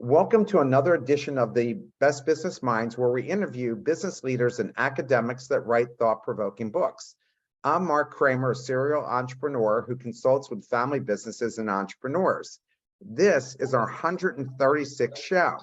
Welcome to another edition of the Best Business Minds, where we interview business leaders and academics that write thought-provoking books. I'm Marc Kramer, a serial entrepreneur who consults with family businesses and entrepreneurs. This is our 136th show.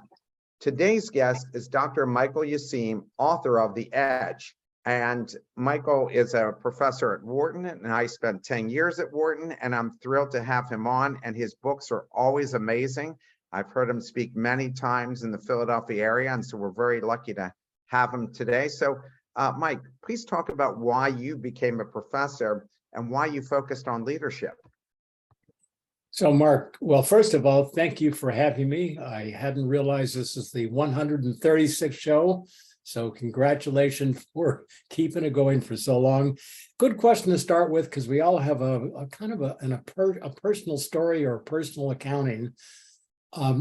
Today's guest is Dr. Michael Useem, author of The Edge. And Michael is a professor at Wharton, and I spent 10 years at Wharton, and I'm thrilled to have him on, and his books are always amazing. I've heard him speak many times in the Philadelphia area, and so we're very lucky to have him today. So, Mike, please talk about why you became a professor and why you focused on leadership. So, Mark, well, first of all, thank you for having me. I hadn't realized this is the 136th show, so congratulations for keeping it going for so long. Good question to start with, because we all have a kind of a personal story or personal accounting,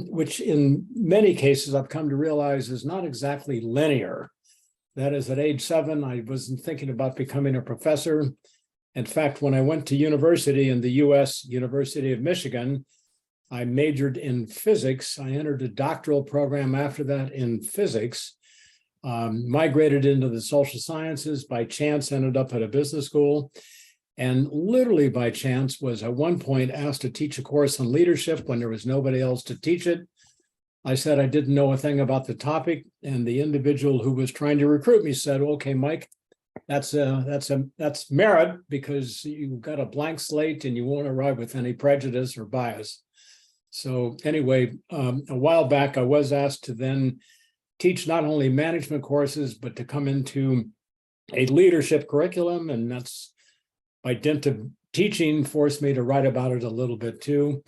which in many cases I've come to realize is not exactly linear. That is, at age 7, I wasn't thinking about becoming a professor. In fact, when I went to university in the US, University of Michigan, I majored in physics. I entered a doctoral program after that in physics, migrated into the social sciences, by chance ended up at a business school, and literally by chance was at one point asked to teach a course on leadership when there was nobody else to teach it. I said I didn't know a thing about the topic, and the individual who was trying to recruit me said, "Okay, Mike, that's merit, because you've got a blank slate and you won't arrive with any prejudice or bias." So anyway, a while back I was asked to then teach not only management courses, but to come into a leadership curriculum, and that's, by dint of teaching, forced me to write about it a little bit too.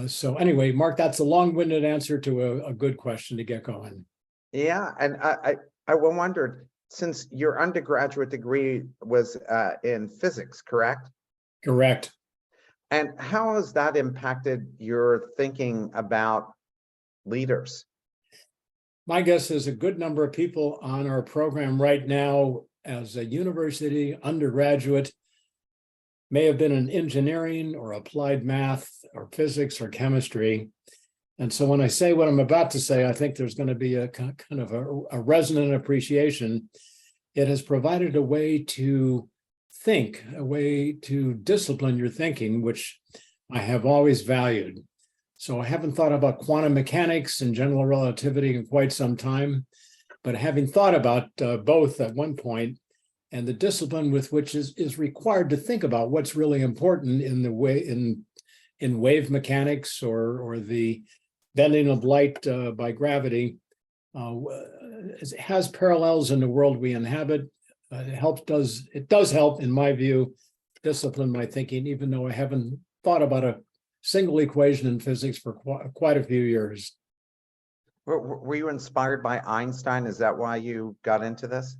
So anyway, Mark, that's a long-winded answer to a good question to get going. Yeah, and I wondered, since your undergraduate degree was in physics, correct? Correct. And how has that impacted your thinking about leaders? My guess is a good number of people on our program right now as a university undergraduate may have been in engineering or applied math or physics or chemistry. And so when I say what I'm about to say, I think there's going to be a kind of a resonant appreciation. It has provided a way to think, a way to discipline your thinking, which I have always valued. So I haven't thought about quantum mechanics and general relativity in quite some time, but having thought about both at one point, and the discipline with which is required to think about what's really important in the way in wave mechanics or the bending of light by gravity, it has parallels in the world we inhabit. It does help, in my view, discipline my thinking, even though I haven't thought about a single equation in physics for quite a few years. Were you inspired by Einstein? Is that why you got into this?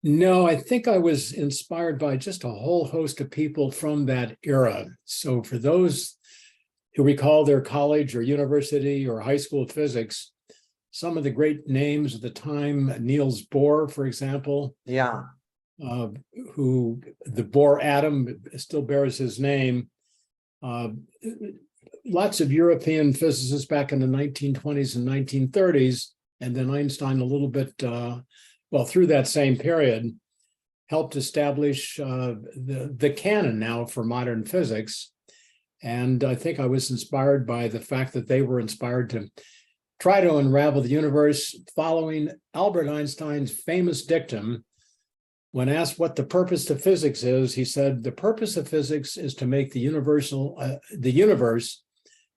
No, I think I was inspired by just a whole host of people from that era. So for those who recall their college or university or high school physics, some of the great names of the time, Niels Bohr, for example. Yeah. Who the Bohr atom still bears his name. Lots of European physicists back in the 1920s and 1930s, and then Einstein a little bit, through that same period, helped establish the canon now for modern physics. And I think I was inspired by the fact that they were inspired to try to unravel the universe, following Albert Einstein's famous dictum. When asked what the purpose of physics is, he said, "The purpose of physics is to make the universe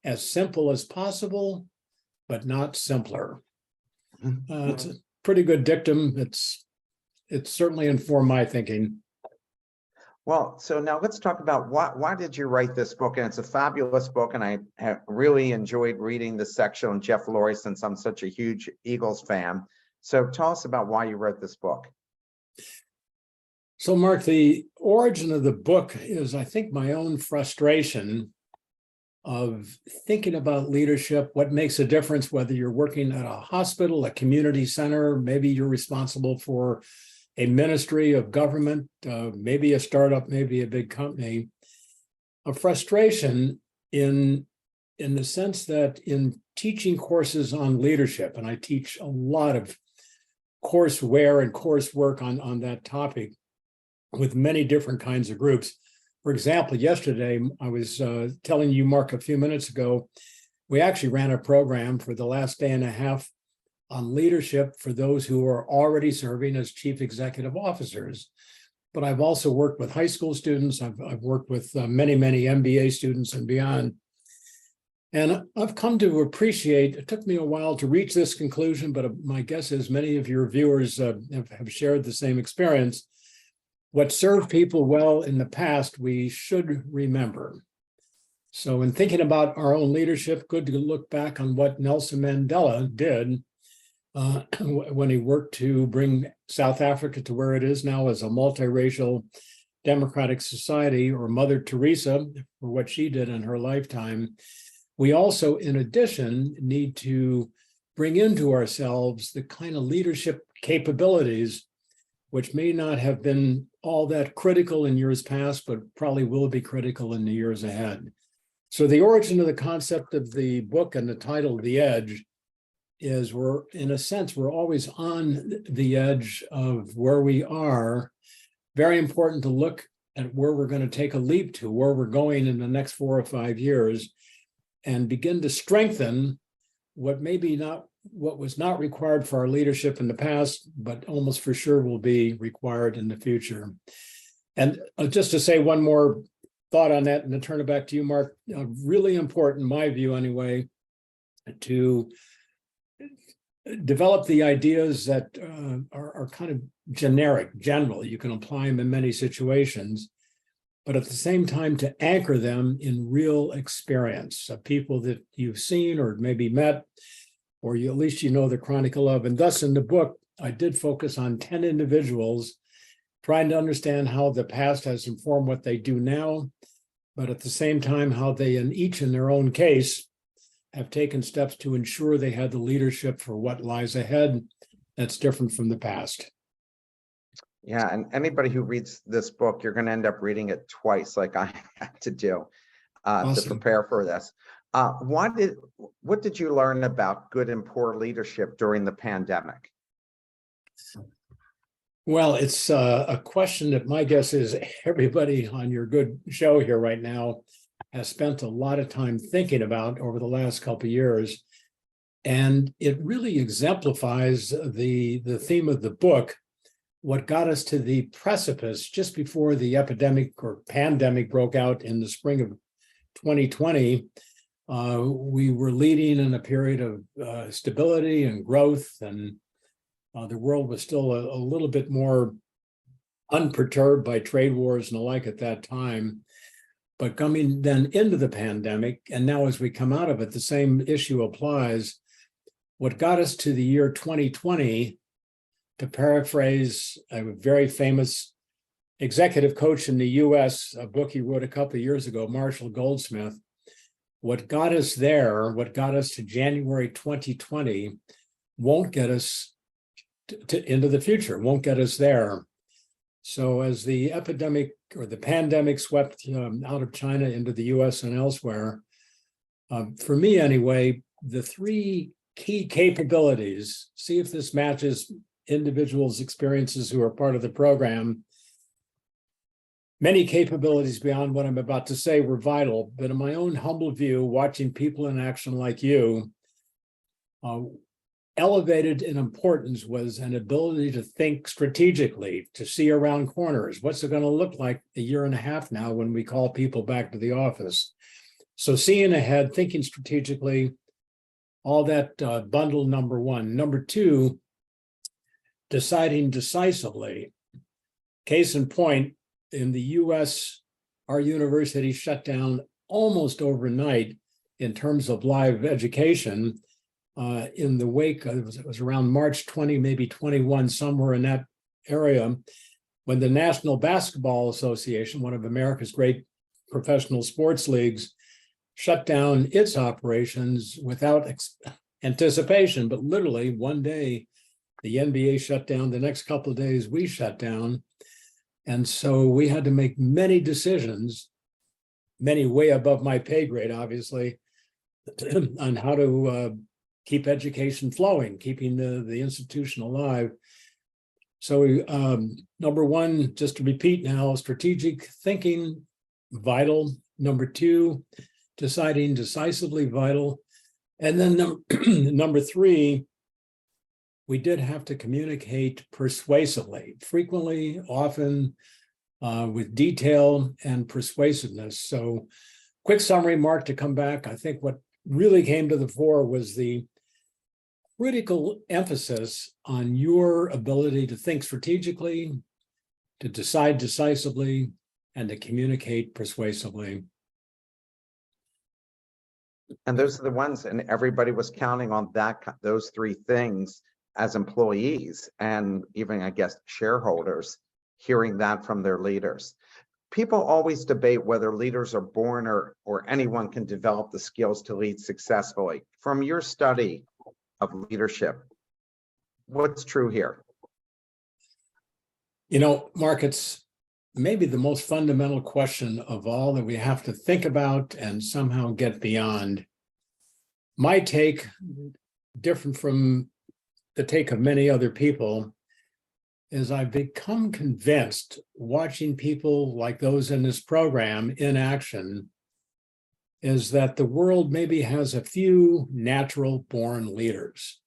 as simple as possible, but not simpler." It's a pretty good dictum. It's certainly informed my thinking. Well, so now let's talk about why did you write this book? And it's a fabulous book, and I have really enjoyed reading the section on Jeff Lurie since I'm such a huge Eagles fan. So tell us about why you wrote this book. So, Mark, the origin of the book is, I think, my own frustration of thinking about leadership, what makes a difference, whether you're working at a hospital, a community center, maybe you're responsible for a ministry of government, maybe a startup, maybe a big company. A frustration in in the sense that in teaching courses on leadership, and I teach a lot of courseware and coursework on that topic with many different kinds of groups. For example, yesterday, I was telling you, Mark, a few minutes ago, we actually ran a program for the last day and a half on leadership for those who are already serving as chief executive officers. But I've also worked with high school students. I've worked with many MBA students and beyond. And I've come to appreciate, it took me a while to reach this conclusion, but my guess is many of your viewers have shared the same experience. What served people well in the past, we should remember. So in thinking about our own leadership, good to look back on what Nelson Mandela did when he worked to bring South Africa to where it is now as a multiracial democratic society, or Mother Teresa for what she did in her lifetime. We also, in addition, need to bring into ourselves the kind of leadership capabilities which may not have been all that critical in years past, but probably will be critical in the years ahead. So the origin of the concept of the book and the title, The Edge, is in a sense, we're always on the edge of where we are. Very important to look at where we're going to take a leap to, where we're going in the next 4 or 5 years, and begin to strengthen what was not required for our leadership in the past, but almost for sure will be required in the future. And just to say one more thought on that, and then turn it back to you, Mark, really important, in my view anyway, to develop the ideas that are kind of generic, general. You can apply them in many situations, but at the same time to anchor them in real experience of people that you've seen or maybe met, or at least you know the chronicle of. And thus in the book, I did focus on 10 individuals, trying to understand how the past has informed what they do now, but at the same time, how they, each in their own case, have taken steps to ensure they had the leadership for what lies ahead that's different from the past. Yeah, and anybody who reads this book, you're going to end up reading it twice, like I had to do to prepare for this. What did you learn about good and poor leadership during the pandemic? Well, it's a question that my guess is everybody on your good show here right now has spent a lot of time thinking about over the last couple of years. And it really exemplifies the theme of the book, what got us to the precipice just before the epidemic or pandemic broke out in the spring of 2020. We were leading in a period of stability and growth, and the world was still a little bit more unperturbed by trade wars and the like at that time. But coming then into the pandemic, and now as we come out of it, the same issue applies. What got us to the year 2020, to paraphrase a very famous executive coach in the US, a book he wrote a couple of years ago, Marshall Goldsmith, what got us there, what got us to January 2020, won't get us into the future, won't get us there. So as the epidemic or the pandemic swept out of China into the US and elsewhere, for me anyway, the 3 key capabilities, see if this matches individuals' experiences who are part of the program. Many capabilities beyond what I'm about to say were vital, but in my own humble view, watching people in action like you, elevated in importance was an ability to think strategically, to see around corners. What's it going to look like a year and a half now when we call people back to the office? So seeing ahead, thinking strategically, all that bundle number 1. Number 2, deciding decisively. Case in point, in the US, our university shut down almost overnight in terms of live education. In the wake, it was around March 20, maybe 21, somewhere in that area, when the National Basketball Association, one of America's great professional sports leagues, shut down its operations without anticipation, but literally one day, the NBA shut down, the next couple of days we shut down. And so we had to make many decisions, many way above my pay grade, obviously, on how to keep education flowing, keeping the institution alive. So number one, just to repeat now, strategic thinking, vital. Number two, deciding decisively, vital. And then number three, we did have to communicate persuasively, frequently, often, with detail and persuasiveness. So quick summary, Mark, to come back. I think what really came to the fore was the critical emphasis on your ability to think strategically, to decide decisively, and to communicate persuasively. And those are the ones, and everybody was counting on those three things as employees and even, I guess, shareholders, hearing that from their leaders. People always debate whether leaders are born or anyone can develop the skills to lead successfully. From your study of leadership, what's true here? You know, Mark, it's maybe the most fundamental question of all that we have to think about and somehow get beyond. My take, different from the take of many other people, is I've become convinced, watching people like those in this program in action, is that the world maybe has a few natural born leaders.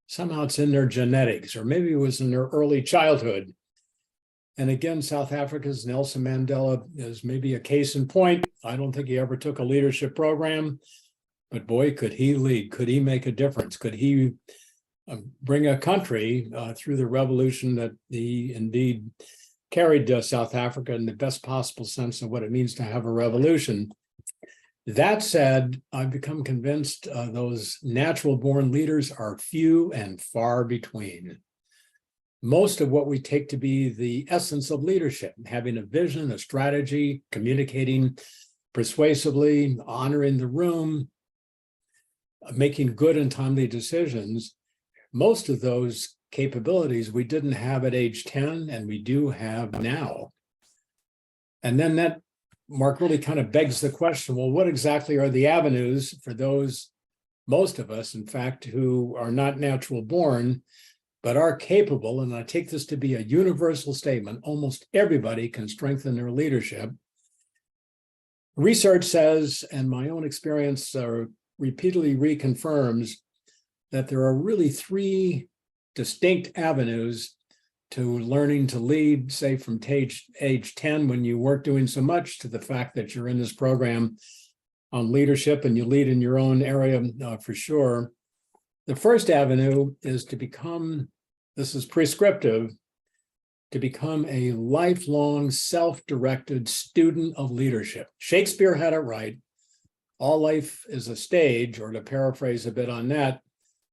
Somehow it's in their genetics, or maybe it was in their early childhood. And again, South Africa's Nelson Mandela is maybe a case in point. I don't think he ever took a leadership program, but boy, could he lead, could he make a difference? Could he bring a country through the revolution that he indeed carried South Africa in the best possible sense of what it means to have a revolution. That said, I've become convinced those natural born leaders are few and far between. Most of what we take to be the essence of leadership, having a vision, a strategy, communicating persuasively, honoring the room, making good and timely decisions, most of those capabilities we didn't have at age 10 and we do have now. And then that, Mark, really kind of begs the question, well, what exactly are the avenues for those, most of us, in fact, who are not natural born, but are capable, and I take this to be a universal statement, almost everybody can strengthen their leadership. Research says, and my own experience repeatedly reconfirms, that there are really three distinct avenues to learning to lead, say from age 10, when you weren't doing so much, to the fact that you're in this program on leadership and you lead in your own area for sure. The first avenue is to become, this is prescriptive, to become a lifelong self-directed student of leadership. Shakespeare had it right. All life is a stage, or to paraphrase a bit on that,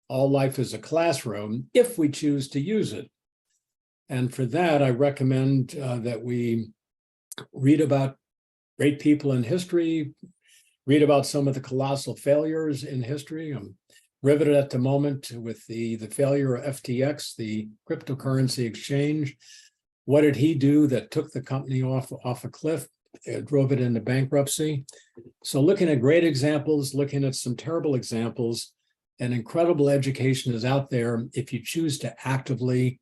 all life is a classroom if we choose to use it. And for that, I recommend that we read about great people in history, read about some of the colossal failures in history. I'm riveted at the moment with the failure of FTX, the cryptocurrency exchange. What did he do that took the company off a cliff, drove it into bankruptcy? So looking at great examples, looking at some terrible examples, and incredible education is out there if you choose to actively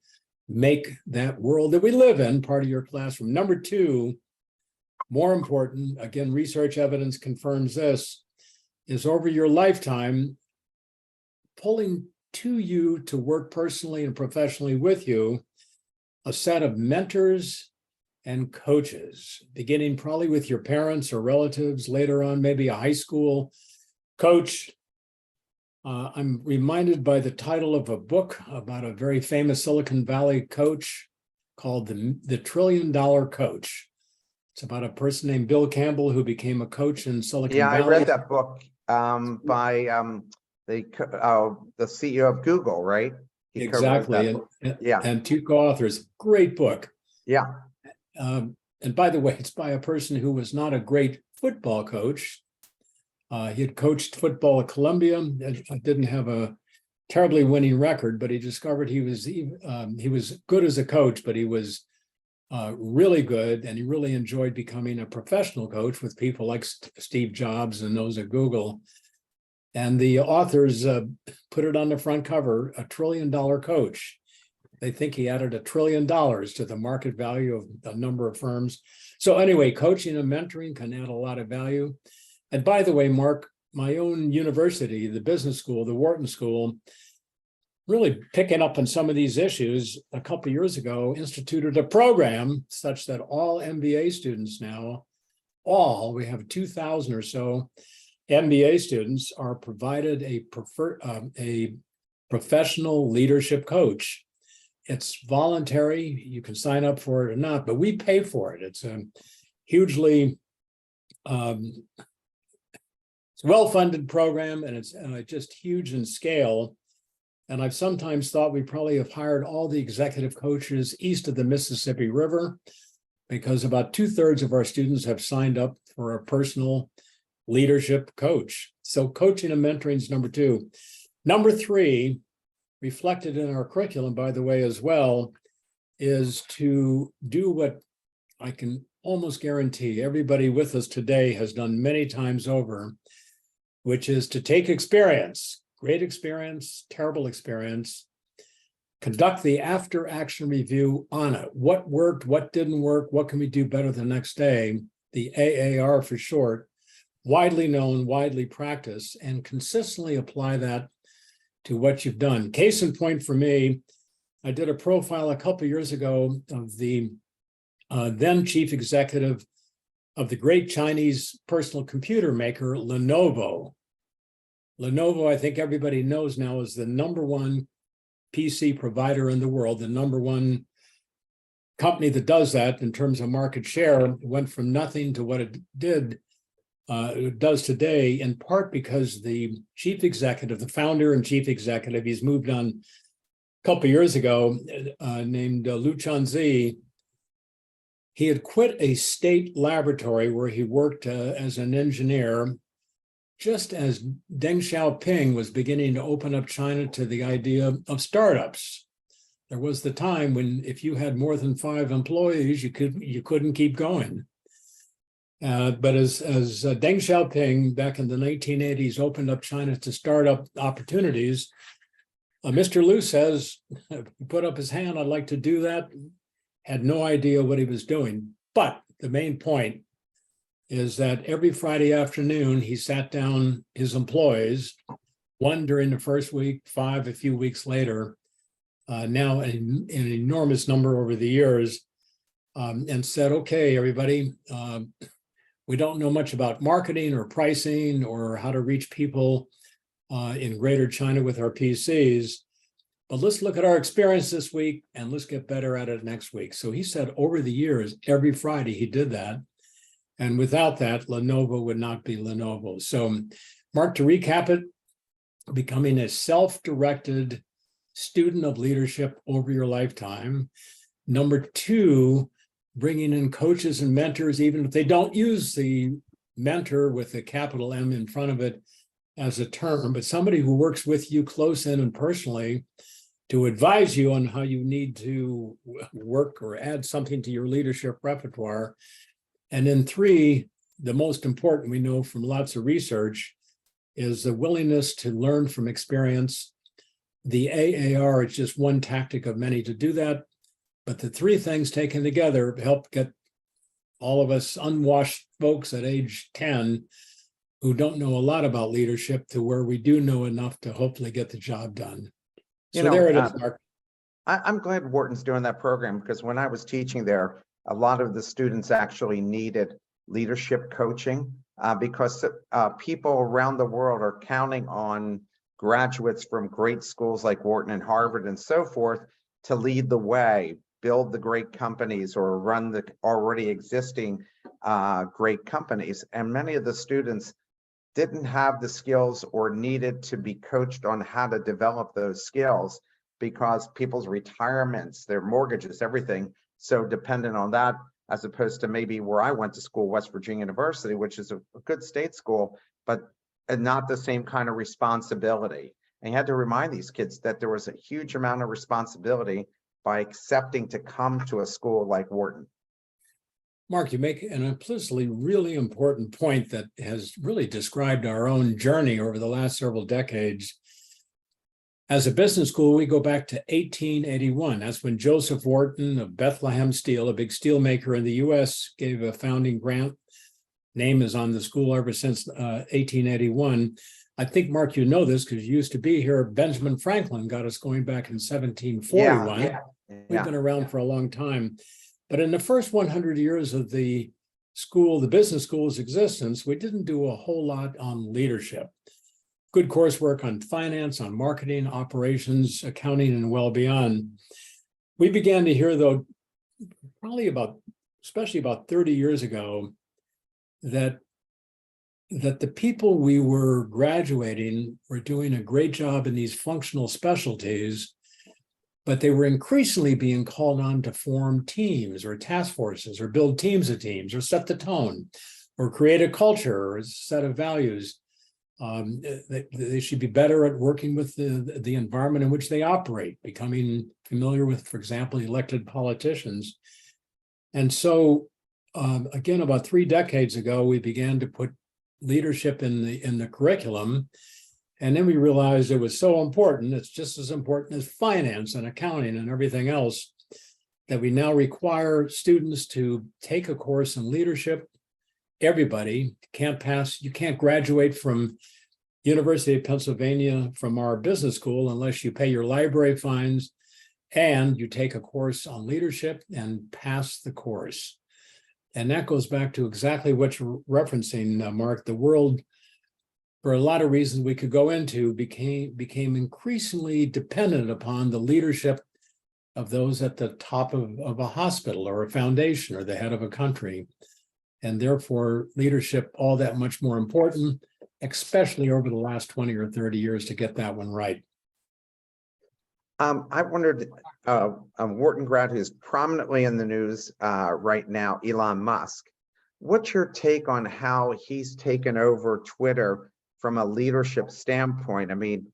make that world that we live in part of your classroom. Number two, more important, again, research evidence confirms this, is over your lifetime, pulling to you to work personally and professionally with you, a set of mentors and coaches, beginning probably with your parents or relatives, later on, maybe a high school coach. I'm reminded by the title of a book about a very famous Silicon Valley coach called The $1 Trillion Coach. It's about a person named Bill Campbell who became a coach in Silicon Valley. Yeah, I read that book by the CEO of Google, right? He Exactly, and two co-authors. Great book. Yeah. And by the way, it's by a person who was not a great football coach. He had coached football at Columbia. Didn't have a terribly winning record, but he discovered he was good as a coach, but he was really good, and he really enjoyed becoming a professional coach with people like Steve Jobs and those at Google. And the authors put it on the front cover, $1 trillion coach. They think he added $1 trillion to the market value of a number of firms. So anyway, coaching and mentoring can add a lot of value. And by the way, Mark, my own university, the business school, the Wharton School, really picking up on some of these issues a couple of years ago, instituted a program such that all MBA students now, we have 2,000 or so MBA students are provided a professional leadership coach. It's voluntary. You can sign up for it or not, but we pay for it. It's a hugely it's a well-funded program, and it's just huge in scale. And I've sometimes thought we probably have hired all the executive coaches east of the Mississippi River, because about 2/3 of our students have signed up for a personal leadership coach. So coaching and mentoring is number 2. Number 3, reflected in our curriculum, by the way, as well, is to do what I can almost guarantee everybody with us today has done many times over, which is to take experience, great experience, terrible experience, conduct the after action review on it. What worked, what didn't work, what can we do better the next day? The AAR for short, widely known, widely practiced, and consistently apply that to what you've done. Case in point for me, I did a profile a couple of years ago of the then chief executive of the great Chinese personal computer maker, Lenovo. Lenovo, I think everybody knows now, is the #1 PC provider in the world, the #1 company that does that in terms of market share. It went from nothing to what it does today, in part because the chief executive, the founder and chief executive, he's moved on a couple of years ago, named Lu Chunzi. He had quit a state laboratory where he worked as an engineer just as Deng Xiaoping was beginning to open up China to the idea of startups. There was the time when if you had more than 5 employees, you couldn't keep going. But as Deng Xiaoping back in the 1980s opened up China to startup opportunities, Mr. Liu says, put up his hand, I'd like to do that. Had no idea what he was doing. But the main point is that every Friday afternoon, he sat down his employees, 1 during the first week, 5 a few weeks later, now an enormous number over the years, and said, okay, everybody, we don't know much about marketing or pricing or how to reach people in Greater China with our PCs, but let's look at our experience this week and let's get better at it next week. So he said over the years, every Friday he did that. And without that, Lenovo would not be Lenovo. So Mark, to recap it, becoming a self-directed student of leadership over your lifetime. Number 2, bringing in coaches and mentors, even if they don't use the mentor with a capital M in front of it as a term, but somebody who works with you close in and personally to advise you on how you need to work or add something to your leadership repertoire. And then 3, the most important, we know from lots of research, is the willingness to learn from experience. The AAR is just one tactic of many to do that. But the 3 things taken together help get all of us unwashed folks at age 10 who don't know a lot about leadership to where we do know enough to hopefully get the job done. So there it is, Mark. I'm glad Wharton's doing that program, because when I was teaching there, a lot of the students actually needed leadership coaching because people around the world are counting on graduates from great schools like Wharton and Harvard and so forth to lead the way, build the great companies or run the already existing great companies. And many of the students didn't have the skills or needed to be coached on how to develop those skills because people's retirements, their mortgages, everything, so dependent on that, as opposed to maybe where I went to school, West Virginia University, which is a good state school, but not the same kind of responsibility. And you had to remind these kids that there was a huge amount of responsibility by accepting to come to a school like Wharton. Mark, you make an implicitly really important point that has really described our own journey over the last several decades. As a business school, we go back to 1881. That's when Joseph Wharton of Bethlehem Steel, a big steel maker in the US, gave a founding grant. Name is on the school ever since 1881. I think, Mark, you know this because you used to be here. Benjamin Franklin got us going back in 1741. We've been around for a long time. But in the first 100 years of the school, the business school's existence, we didn't do a whole lot on leadership. Good coursework on finance, on marketing, operations, accounting, and well beyond. We began to hear, though, especially about 30 years ago, that the people we were graduating were doing a great job in these functional specialties, but they were increasingly being called on to form teams or task forces or build teams of teams or set the tone or create a culture or a set of values. They should be better at working with the environment in which they operate, becoming familiar with, for example, elected politicians. And so, again, about 3 decades ago, we began to put leadership in the curriculum. And then we realized it was so important, it's just as important as finance and accounting and everything else, that we now require students to take a course in leadership. Everybody you can't graduate from University of Pennsylvania from our business school unless you pay your library fines and you take a course on leadership and pass the course. And that goes back to exactly what you're referencing, Mark. The world, for a lot of reasons we could go into, became increasingly dependent upon the leadership of those at the top of a hospital or a foundation or the head of a country. And therefore, leadership all that much more important, especially over the last 20 or 30 years to get that one right. I wondered, Wharton grad who's prominently in the news right now, Elon Musk. What's your take on how he's taken over Twitter from a leadership standpoint? I mean,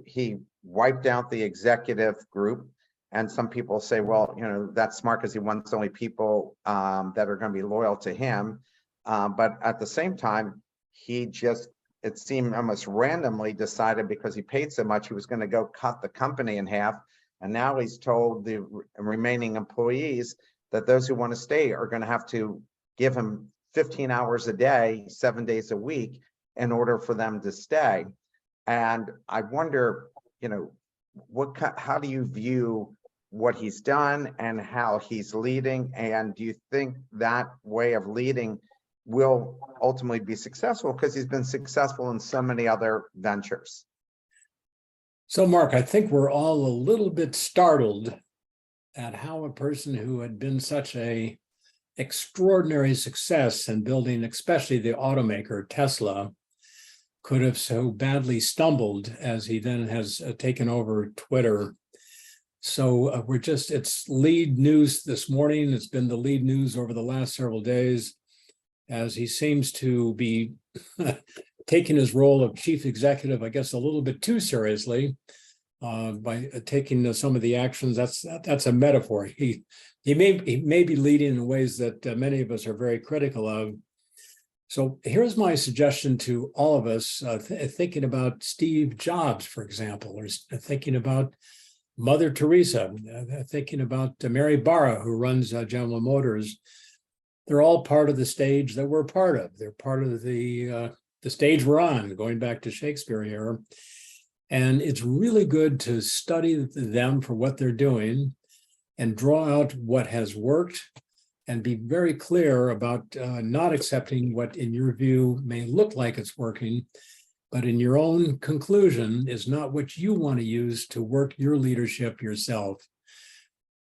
he wiped out the executive group, and some people say, well, that's smart because he wants only people that are going to be loyal to him. But at the same time, he just, it seemed almost randomly decided because he paid so much, he was going to go cut the company in half. And now he's told the remaining employees that those who want to stay are going to have to give him 15 hours a day, 7 days a week in order for them to stay. And I wonder, how do you view what he's done and how he's leading? And do you think that way of leading will ultimately be successful because he's been successful in so many other ventures? So, Mark, I think we're all a little bit startled at how a person who had been such a extraordinary success in building, especially the automaker Tesla, could have so badly stumbled as he then has taken over Twitter. So it's lead news this morning. It's been the lead news over the last several days, as he seems to be taking his role of chief executive, I guess, a little bit too seriously by taking some of the actions. That's a metaphor. He may be leading in ways that many of us are very critical of. So here's my suggestion to all of us, thinking about Steve Jobs, for example, or thinking about Mother Teresa, thinking about Mary Barra, who runs General Motors. They're all part of the stage that we're part of. They're part of the stage we're on, going back to Shakespeare here. And it's really good to study them for what they're doing and draw out what has worked and be very clear about not accepting what, in your view, may look like it's working, but in your own conclusion is not what you want to use to work your leadership yourself.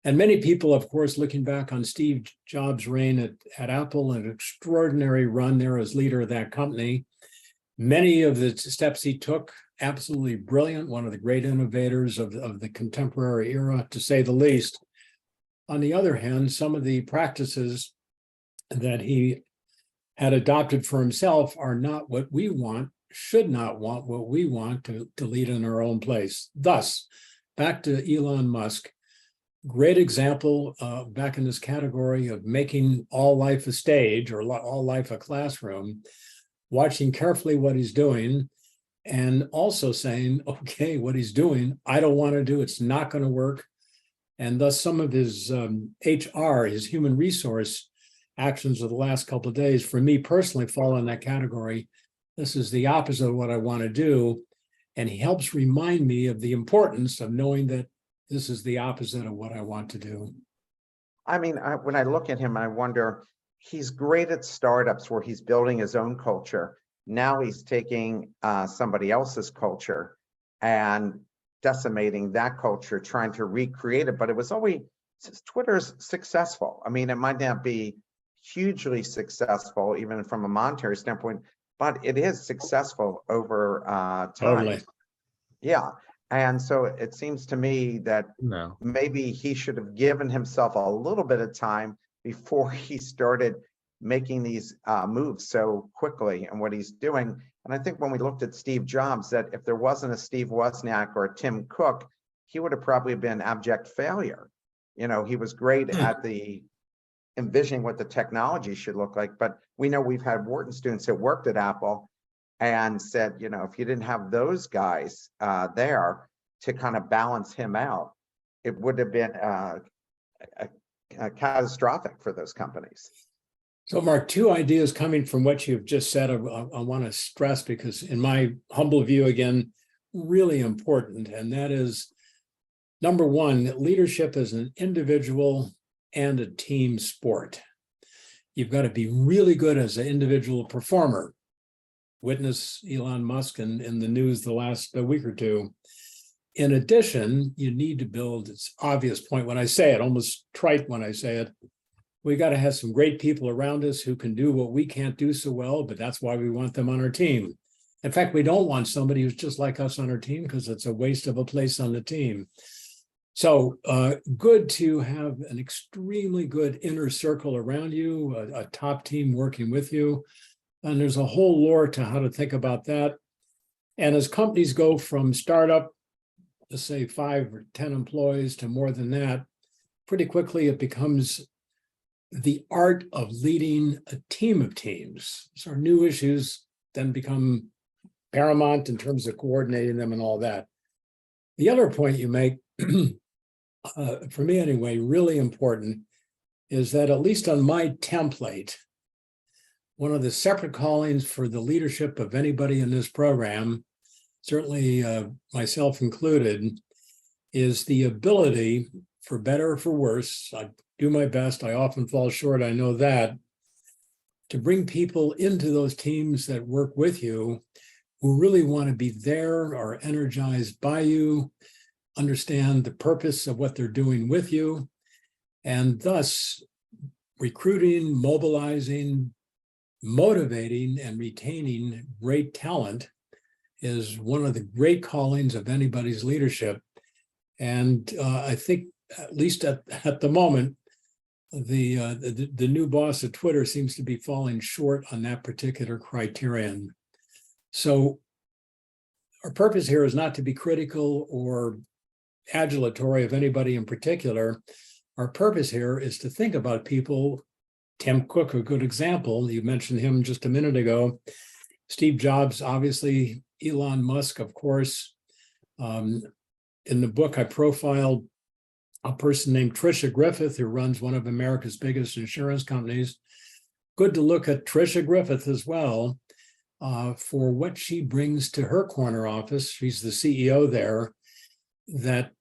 And many people, of course, looking back on Steve Jobs' reign at Apple, an extraordinary run there as leader of that company. Many of the steps he took, absolutely brilliant, one of the great innovators of the contemporary era, to say the least. On the other hand, some of the practices that he had adopted for himself are not what we want, should not want what we want to lead in our own place. Thus, back to Elon Musk. great example back in this category of making all life a stage or all life a classroom, watching carefully what he's doing, and also saying, okay, what he's doing, I don't want to do, it's not going to work. And thus some of his HR, his human resource actions of the last couple of days, for me personally, fall in that category. This is the opposite of what I want to do. And he helps remind me of the importance of knowing that this is the opposite of what I want to do. I mean, when I look at him, I wonder, he's great at startups where he's building his own culture. Now he's taking somebody else's culture and decimating that culture, trying to recreate it. But it was always, Twitter's successful. I mean, it might not be hugely successful, even from a monetary standpoint, but it is successful over time. Totally. Yeah. And so it seems to me that maybe he should have given himself a little bit of time before he started making these moves so quickly and what he's doing. And I think when we looked at Steve Jobs, that if there wasn't a Steve Wozniak or a Tim Cook, he would have probably been abject failure. You know, he was great at the envisioning what the technology should look like. But we know we've had Wharton students that worked at Apple and said, you know, if you didn't have those guys there to kind of balance him out, it would have been catastrophic for those companies. So, Mark, two ideas coming from what you've just said, I want to stress, because in my humble view, again, really important. And that is, number one, that leadership is an individual and a team sport. You've got to be really good as an individual performer. Witness Elon Musk in the news the last week or two. In addition, you need to build, it's obvious point when I say it, almost trite when I say it, we got to have some great people around us who can do what we can't do so well, but that's why we want them on our team. In fact, we don't want somebody who's just like us on our team, because it's a waste of a place on the team. So good to have an extremely good inner circle around you, a top team working with you. And there's a whole lore to how to think about that. And as companies go from startup, let's say 5 or 10 employees to more than that, pretty quickly it becomes the art of leading a team of teams. So new issues then become paramount in terms of coordinating them and all that. The other point you make, for me anyway, really important, is that at least on my template, one of the separate callings for the leadership of anybody in this program, certainly myself included, is the ability, for better or for worse, I do my best, I often fall short, I know that, to bring people into those teams that work with you who really want to be there, are energized by you, understand the purpose of what they're doing with you, and thus recruiting, mobilizing, motivating, and retaining great talent is one of the great callings of anybody's leadership. And I think, at least at the moment, the new boss of Twitter seems to be falling short on that particular criterion. So our purpose here is not to be critical or adulatory of anybody in particular. Our purpose here is to think about people. Tim Cook, a good example. You mentioned him just a minute ago. Steve Jobs, obviously. Elon Musk, of course. In the book, I profiled a person named Tricia Griffith, who runs one of America's biggest insurance companies. Good to look at Tricia Griffith as well for what she brings to her corner office. She's the CEO there. That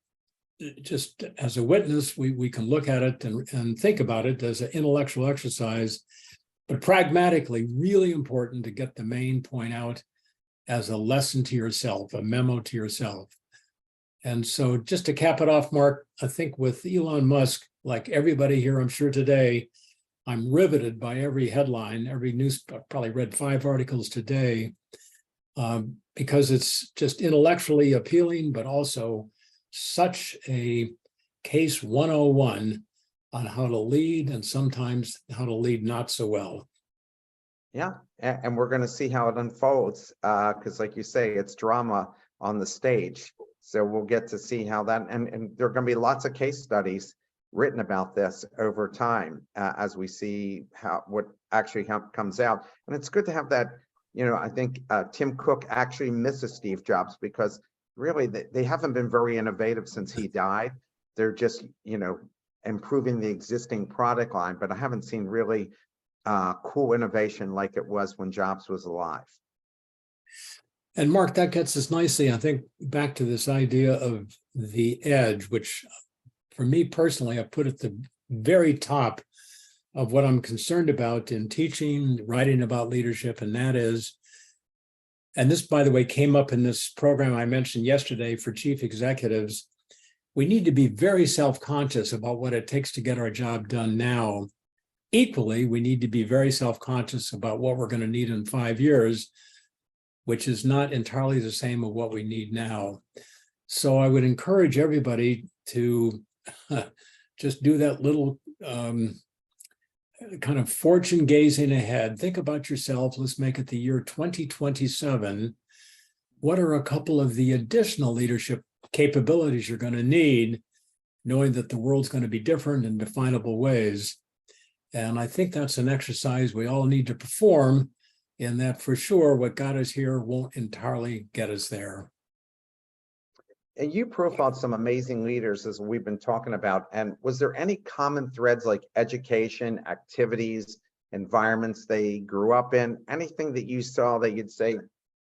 just as a witness, we can look at it and think about it as an intellectual exercise, but pragmatically really important to get the main point out as a lesson to yourself, a memo to yourself. And so just to cap it off, Mark, I think with Elon Musk, like everybody here, I'm sure today, I'm riveted by every headline, every news. I probably read 5 articles today because it's just intellectually appealing, but also such a case 101 on how to lead and sometimes how to lead not so well. Yeah, and we're going to see how it unfolds because like you say, it's drama on the stage. So we'll get to see how that, and there are going to be lots of case studies written about this over time as we see what actually comes out. And it's good to have that, I think Tim Cook actually misses Steve Jobs because really they haven't been very innovative since he died. They're just, improving the existing product line, but I haven't seen really cool innovation like it was when Jobs was alive. And Mark, that gets us nicely, I think, back to this idea of the edge, which for me personally, I put at the very top of what I'm concerned about in teaching, writing about leadership, and that is, and this, by the way, came up in this program I mentioned yesterday for chief executives, we need to be very self-conscious about what it takes to get our job done now. Equally, we need to be very self-conscious about what we're going to need in 5 years, which is not entirely the same of what we need now. So I would encourage everybody to just do that little kind of fortune gazing ahead. Think about yourself. Let's make it the year 2027. What are a couple of the additional leadership capabilities you're going to need, knowing that the world's going to be different in definable ways? And I think that's an exercise we all need to perform, in that for sure what got us here won't entirely get us there. And you profiled some amazing leaders as we've been talking about. And was there any common threads like education, activities, environments they grew up in? Anything that you saw that you'd say,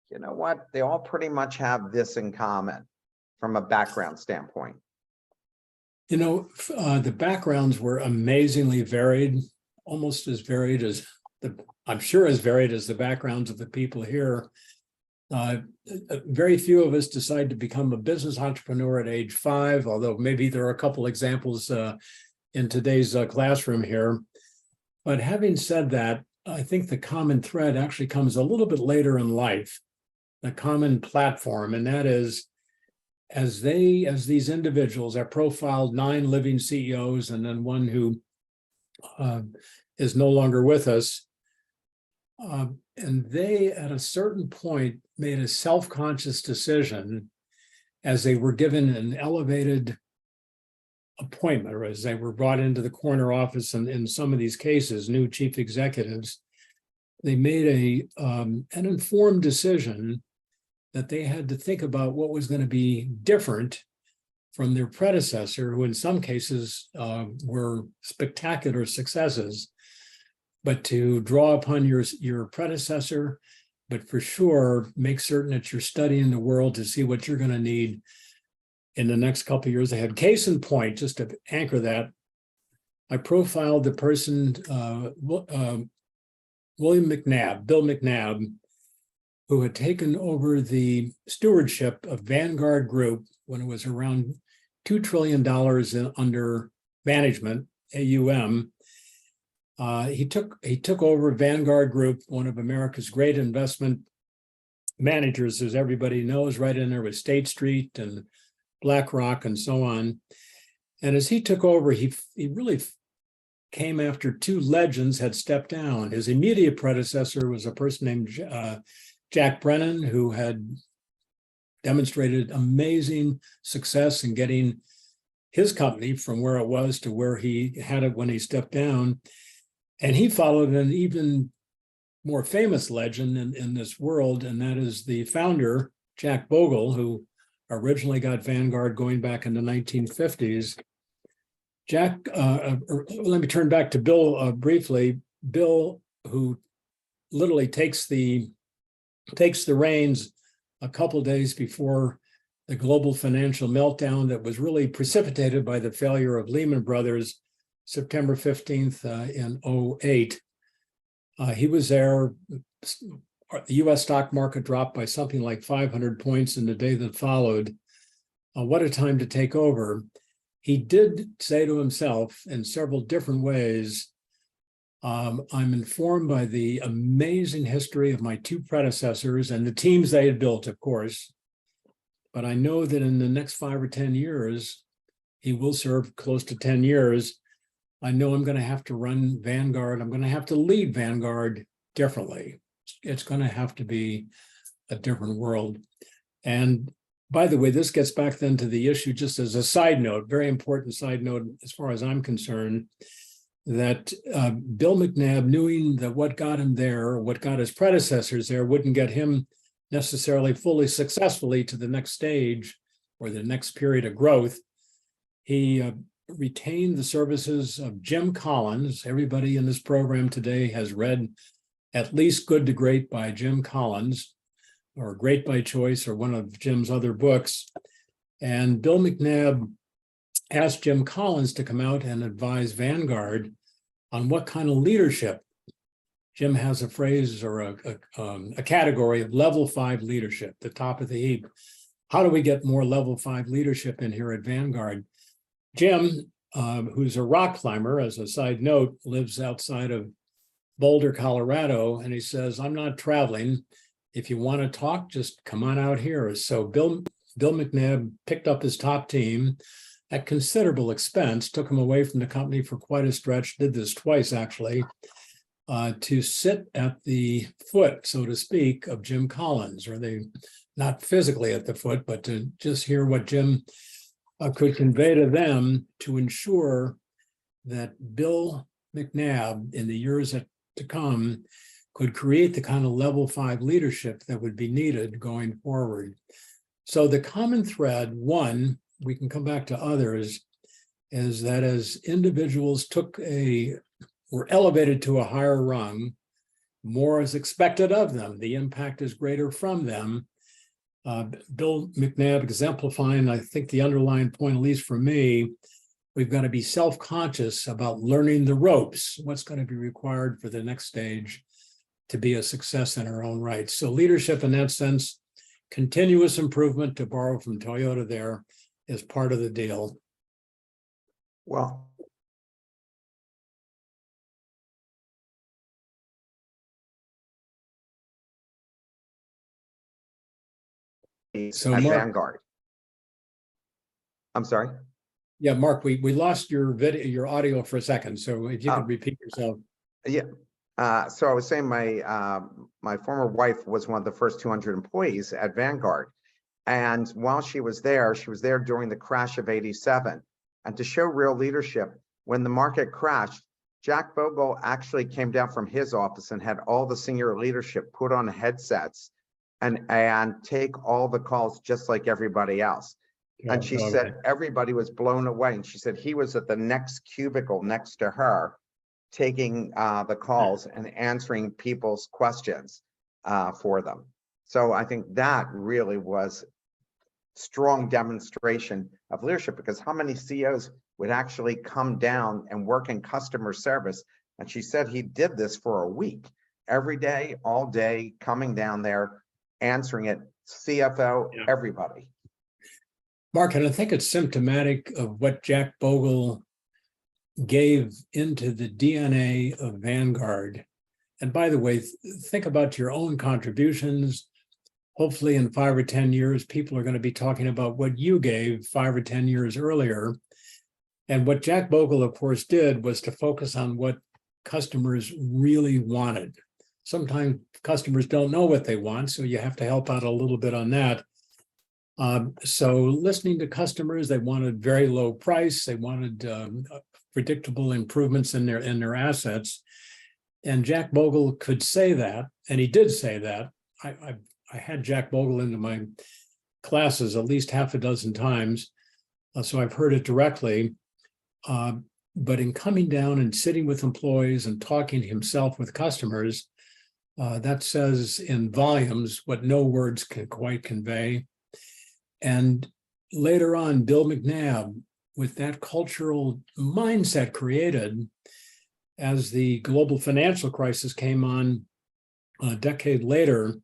you know what, they all pretty much have this in common from a background standpoint? The backgrounds were amazingly varied, almost as varied as I'm sure as varied as the backgrounds of the people here. Very few of us decide to become a business entrepreneur at age 5, although maybe there are a couple examples in today's classroom here. But having said that, I think the common thread actually comes a little bit later in life, the common platform, and that is, as these individuals, I profiled 9 living CEOs and then one who is no longer with us. And they, at a certain point, made a self-conscious decision as they were given an elevated appointment, or as they were brought into the corner office, and in some of these cases, new chief executives, they made an informed decision that they had to think about what was going to be different from their predecessor, who in some cases were spectacular successes, but to draw upon your predecessor, but for sure, make certain that you're studying the world to see what you're going to need in the next couple of years ahead. Case in point, just to anchor that, I profiled the person, Bill McNabb, who had taken over the stewardship of Vanguard Group when it was around $2 trillion under management, AUM. He took over Vanguard Group, one of America's great investment managers, as everybody knows, right in there with State Street and BlackRock and so on. And as he took over, he really came after 2 legends had stepped down. His immediate predecessor was a person named Jack Brennan, who had demonstrated amazing success in getting his company from where it was to where he had it when he stepped down. And he followed an even more famous legend in this world, and that is the founder, Jack Bogle, who originally got Vanguard going back in the 1950s. Let me turn back to Bill briefly. Bill, who literally takes the reins a couple days before the global financial meltdown that was really precipitated by the failure of Lehman Brothers, September 15th in 2008. He was there. The US stock market dropped by something like 500 points in the day that followed. What a time to take over. He did say to himself in several different ways, I'm informed by the amazing history of my 2 predecessors and the teams they had built, of course, but I know that in the next 5 or 10 years, he will serve close to 10 years. I know I'm going to have to run Vanguard. I'm going to have to lead Vanguard differently. It's going to have to be a different world. And By the way, this gets back then to the issue, just as a side note, very important side note, as far as I'm concerned, that Bill McNabb, knowing that what got him there, what got his predecessors there, wouldn't get him necessarily fully successfully to the next stage or the next period of growth. He retained the services of Jim Collins. Everybody in this program today has read at least Good to Great by Jim Collins, or Great by Choice, or one of Jim's other books. And Bill McNabb asked Jim Collins to come out and advise Vanguard on what kind of leadership. Jim has a phrase or a category of level 5 leadership, the top of the heap. How do we get more level 5 leadership in here at Vanguard? Jim, who's a rock climber, as a side note, lives outside of Boulder, Colorado, and he says, I'm not traveling. If you want to talk, just come on out here. So Bill McNabb picked up his top team at considerable expense, took him away from the company for quite a stretch, did this twice actually, to sit at the foot, so to speak, of Jim Collins, or they not physically at the foot, but to just hear what Jim could convey to them to ensure that Bill McNabb, in the years to come, could create the kind of level 5 leadership that would be needed going forward. So the common thread, one, we can come back to others, is that as individuals were elevated to a higher rung, more is expected of them. The impact is greater from them. Bill McNabb exemplifying, I think, the underlying point, at least for me, we've got to be self-conscious about learning the ropes, what's going to be required for the next stage to be a success in our own right. So leadership in that sense, continuous improvement, to borrow from Toyota there, is part of the deal. Well, So at Marc, Vanguard. I'm sorry. yeah, Marc, we lost your video, your audio for a second. So if you could repeat yourself. Yeah. So I was saying my former wife was one of the first 200 employees at Vanguard. And while she was there during the crash of '87. And to show real leadership, when the market crashed, Jack Bogle actually came down from his office and had all the senior leadership put on headsets and take all the calls just like everybody else. And she said everybody was blown away. And she said he was at the next cubicle next to her, taking the calls and answering people's questions for them. So I think that really was strong demonstration of leadership, because how many CEOs would actually come down and work in customer service? And she said he did this for a week, every day, all day, coming down there, answering it, CFO, everybody. Marc, and I think it's symptomatic of what Jack Bogle gave into the DNA of Vanguard. And by the way, think about your own contributions. Hopefully in 5 or 10 years, people are going to be talking about what you gave 5 or 10 years earlier. And what Jack Bogle, of course, did was to focus on what customers really wanted. Sometimes customers don't know what they want, so you have to help out a little bit on that. So listening to customers, they wanted very low price. They wanted predictable improvements in their assets. And Jack Bogle could say that, and he did say that. I had Jack Bogle into my classes at least half a dozen times, so I've heard it directly. But in coming down and sitting with employees and talking himself with customers, that says in volumes what no words can quite convey. And later on, Bill McNabb, with that cultural mindset created as the global financial crisis came on a decade later,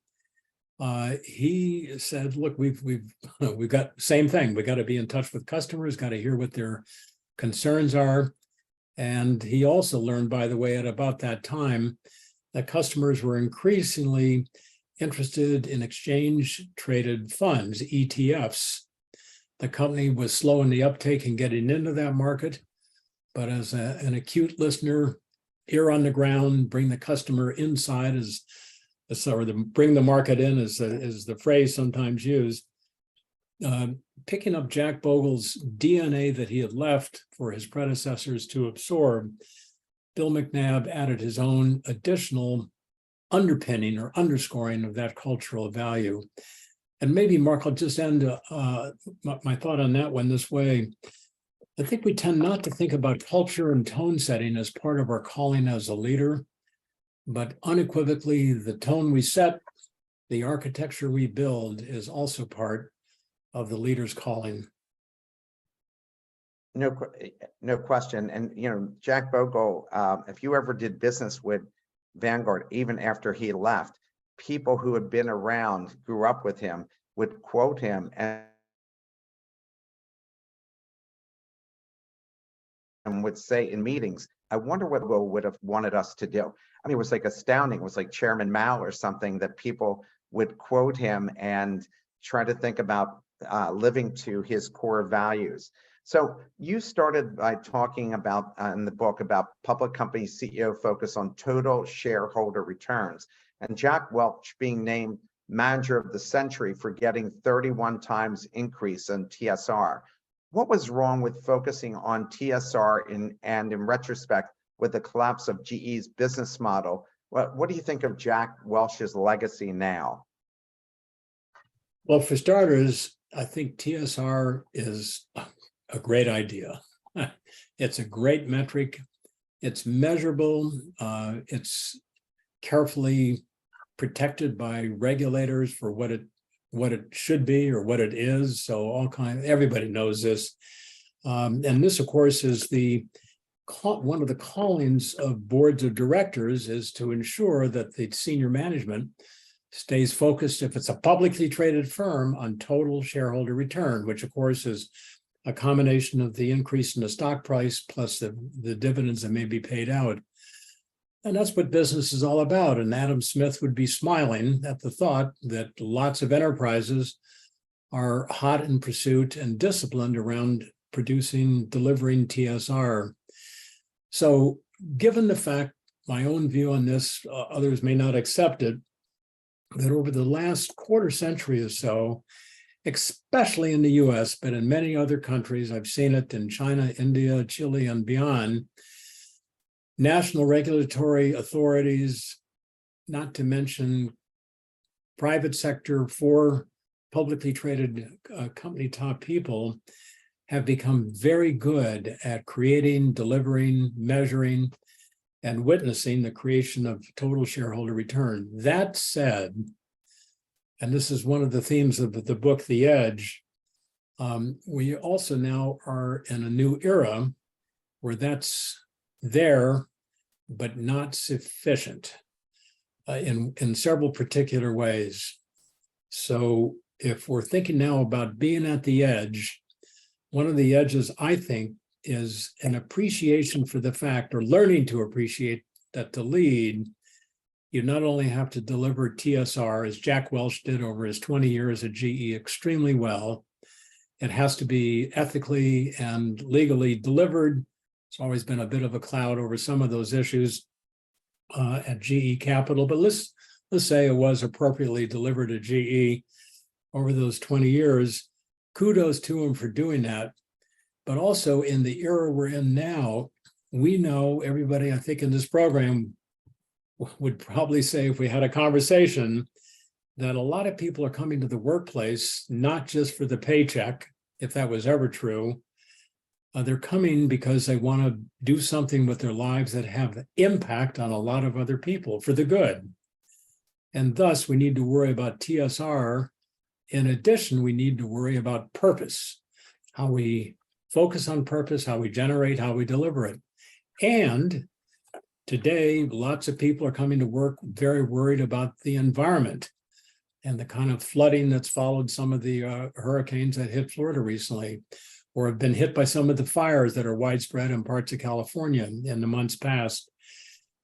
he said, look, we've got same thing. We got to be in touch with customers, got to hear what their concerns are. And he also learned, by the way, at about that time, that customers were increasingly interested in exchange traded funds, ETFs. The company was slow in the uptake and getting into that market, but as an acute listener, ear on the ground, bring the customer inside, bring the market in, is the phrase sometimes used. picking up Jack Bogle's DNA that he had left for his predecessors to absorb, Bill McNabb added his own additional underpinning or underscoring of that cultural value. And maybe, Mark, I'll just end my thought on that one this way. I think we tend not to think about culture and tone setting as part of our calling as a leader, but unequivocally, the tone we set, the architecture we build is also part of the leader's calling. No question. And, Jack Bogle, if you ever did business with Vanguard, even after he left, people who had been around, grew up with him, would quote him and would say in meetings, I wonder what Bogle would have wanted us to do. I mean, it was like astounding. It was like Chairman Mao or something that people would quote him and try to think about living to his core values. So you started by talking about in the book about public company CEO focus on total shareholder returns, and Jack Welch being named manager of the century for getting 31 times increase in TSR. What was wrong with focusing on TSR and in retrospect with the collapse of GE's business model? What do you think of Jack Welch's legacy now? Well, for starters, I think TSR is a great idea. It's a great metric. It's measurable. It's carefully protected by regulators for what it should be or what it is. So everybody knows this. And this, of course, is one of the callings of boards of directors is to ensure that the senior management stays focused, if it's a publicly traded firm, on total shareholder return, which of course is a combination of the increase in the stock price plus the dividends that may be paid out. And that's what business is all about. And Adam Smith would be smiling at the thought that lots of enterprises are hot in pursuit and disciplined around delivering TSR. So given the fact, my own view on this, others may not accept it, that over the last quarter century or so, especially in the US, but in many other countries, I've seen it in China, India, Chile, and beyond, national regulatory authorities, not to mention private sector for publicly traded company top people, have become very good at creating, delivering, measuring, and witnessing the creation of total shareholder return. That said, and this is one of the themes of the book, The Edge, we also now are in a new era where that's there, but not sufficient in several particular ways. So if we're thinking now about being at the edge, one of the edges, I think, is an appreciation for the fact, or learning to appreciate that to lead, you not only have to deliver TSR, as Jack Welch did over his 20 years at GE extremely well, it has to be ethically and legally delivered. It's always been a bit of a cloud over some of those issues at GE Capital, but let's say it was appropriately delivered at GE over those 20 years. Kudos to him for doing that. But also in the era we're in now, we know, everybody I think in this program would probably say, if we had a conversation, that a lot of people are coming to the workplace, not just for the paycheck, if that was ever true. They're coming because they want to do something with their lives that have impact on a lot of other people for the good. And thus, we need to worry about TSR. In addition, we need to worry about purpose, how we focus on purpose, how we generate, how we deliver it. And today, lots of people are coming to work very worried about the environment and the kind of flooding that's followed some of the hurricanes that hit Florida recently, or have been hit by some of the fires that are widespread in parts of California in the months past.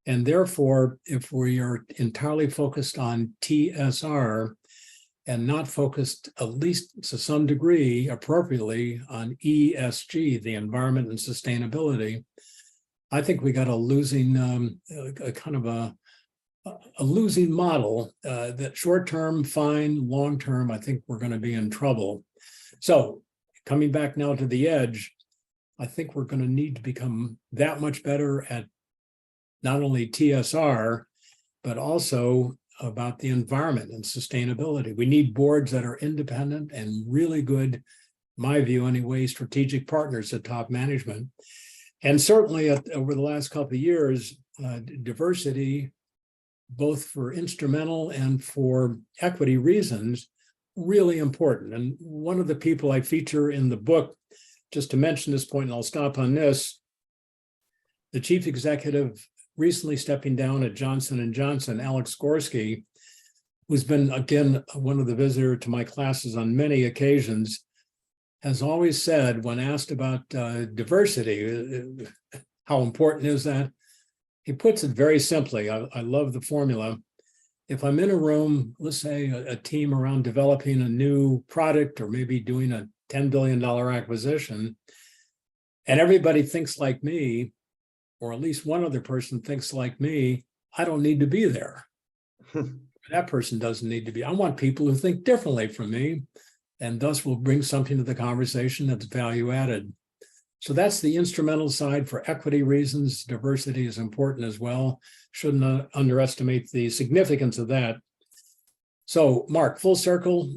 And therefore, if we are entirely focused on TSR and not focused, at least to some degree, appropriately, on ESG, the environment and sustainability, I think we got a losing, a losing model that short-term, fine, long-term, I think we're going to be in trouble. So coming back now to the edge, I think we're going to need to become that much better at not only TSR, but also about the environment and sustainability. We need boards that are independent and really good, my view anyway, strategic partners at top management. And certainly over the last couple of years, diversity, both for instrumental and for equity reasons, really important. And one of the people I feature in the book, just to mention this point, and I'll stop on this, the chief executive recently stepping down at Johnson & Johnson, Alex Gorski, who's been, again, one of the visitors to my classes on many occasions, has always said, when asked about diversity, how important is that? He puts it very simply. I love the formula. If I'm in a room, let's say a team around developing a new product or maybe doing a $10 billion acquisition, and everybody thinks like me, or at least one other person thinks like me, I don't need to be there. That person doesn't need to be. I want people who think differently from me, and thus will bring something to the conversation that's value added. So that's the instrumental side. For equity reasons. Diversity is important as well. Shouldn't underestimate the significance of that. So Mark, full circle,